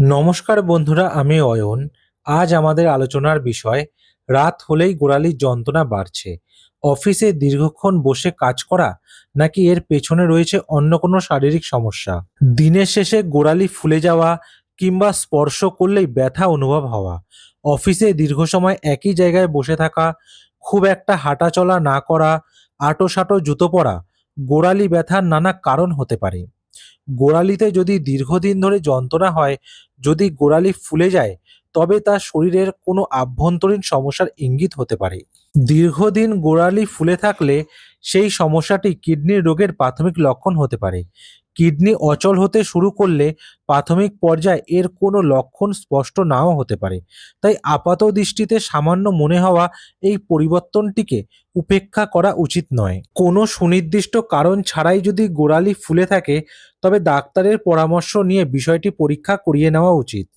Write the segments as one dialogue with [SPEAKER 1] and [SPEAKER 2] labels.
[SPEAKER 1] নমস্কার বন্ধুরা, আমি অয়ন। আজ আমাদের আলোচনার বিষয় রাত হলেই গোড়ালির যন্ত্রণা বাড়ছে। অফিসে দীর্ঘক্ষণ বসে কাজ করা, নাকি এর পেছনে রয়েছে অন্য কোনো শারীরিক সমস্যা? দিনের শেষে গোড়ালি ফুলে যাওয়া কিংবা স্পর্শ করলেই ব্যথা অনুভব হওয়া, অফিসে দীর্ঘ সময় একই জায়গায় বসে থাকা, খুব একটা হাঁটাচলা না করা, আঁটো-সাঁটো জুতো পরা গোড়ালি ব্যথার নানা কারণ হতে পারে। গোড়ালিতে যদি দীর্ঘদিন ধরে যন্ত্রণা হয়, যদি গোড়ালি ফুলে যায়, তবে তা শরীরের কোনো আভ্যন্তরীণ সমস্যার ইঙ্গিত হতে পারে। দীর্ঘদিন গোড়ালি ফুলে থাকলে সেই সমস্যাটি কিডনির রোগের প্রাথমিক লক্ষণ হতে পারে। কিডনি অচল হতে শুরু করলে প্রাথমিক পর্যায়ে এর কোনো লক্ষণ স্পষ্ট নাও হতে পারে। তাই আপাত দৃষ্টিতে সামান্য মনে হওয়া এই পরিবর্তনটিকে উপেক্ষা করা উচিত নয়। কোনো সুনির্দিষ্ট কারণ ছাড়াই যদি গোড়ালি ফুলে থাকে, তবে ডাক্তারের পরামর্শ নিয়ে বিষয়টি পরীক্ষা করিয়ে নেওয়া উচিত।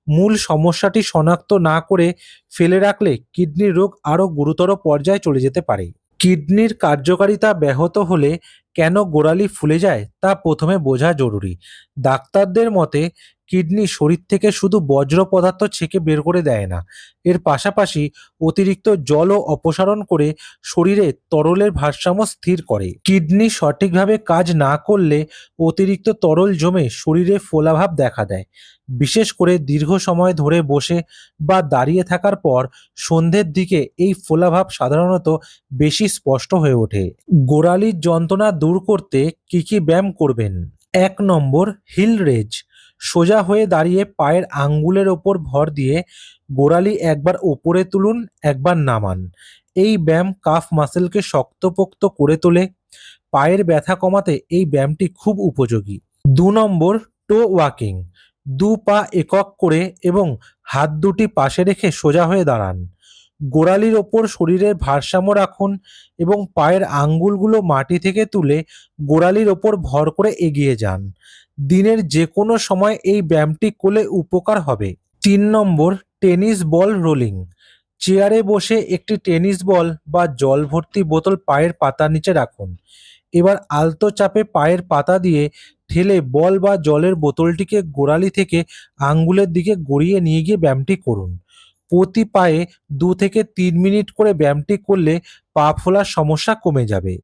[SPEAKER 1] মূল সমস্যাটি শনাক্ত না করে ফেলে রাখলে কিডনির রোগ আরও গুরুতর পর্যায়ে চলে যেতে পারে। কিডনির কার্যকারিতা ব্যাহত হলে কেন গোড়ালি ফুলে যায় তা প্রথমে বোঝা জরুরি। ডাক্তারদের মতে কিডনি শরীর থেকে শুধু বজ্র পদার্থ ছেঁকে বের করে দেয় না, এর পাশাপাশি অতিরিক্ত জলও অপসারণ করে শরীরে তরলের ভারসাম্য স্থির করে। কিডনি সঠিকভাবে কাজ না করলে অতিরিক্ত তরল জমে শরীরে ফোলাভাব দেখা দেয়। বিশেষ করে দীর্ঘ সময় ধরে বসে বা দাঁড়িয়ে থাকার পর সন্ধ্যের দিকে এই ফোলাভাব সাধারণত বেশি স্পষ্ট হয়ে ওঠে। গোড়ালির যন্ত্রণা দূর করতে কি কি ব্যায়াম করবেন? ১ নম্বর, হিল রেজ। সোজা হয়ে দাঁড়িয়ে পায়ের আঙ্গুলের ওপর ভর দিয়ে গোড়ালি একবার ওপরে তুলুন, একবার নামান। এই ব্যায়াম কাফ মাসেলকে শক্তপোক্ত করে তোলে। পায়ের ব্যথা কমাতে এই ব্যায়ামটি খুব উপযোগী। ২ নম্বর, টো ওয়াকিং। পা একক করে এবং হাত দুটি পাশে রেখে সোজা হয়ে দাঁড়ান। গোড়ালির ওপর শরীরের ভারসাম্য রাখুন এবং পায়ের আঙ্গুলগুলো মাটি থেকে তুলে গোড়ালির ওপর ভর করে এগিয়ে যান। দিনের যে কোনো সময় এই ব্যায়ামটি করলে উপকার হবে। ৩ নম্বর, টেনিস বল রোলিং। চেয়ারে বসে একটি টেনিস বল বা জল ভর্তি বোতল পায়ের পাতার নিচে রাখুন। এবার আলতো চাপে পায়ের পাতা দিয়ে ঠেলে বল বা জলের বোতলটিকে গোড়ালি থেকে আঙ্গুলের দিকে গড়িয়ে নিয়ে গিয়ে ব্যায়ামটি করুন। প্রতি পায়ে ২ থেকে ৩ মিনিট করে ব্যায়ামটি করলে পা ফোলার সমস্যা কমে যাবে।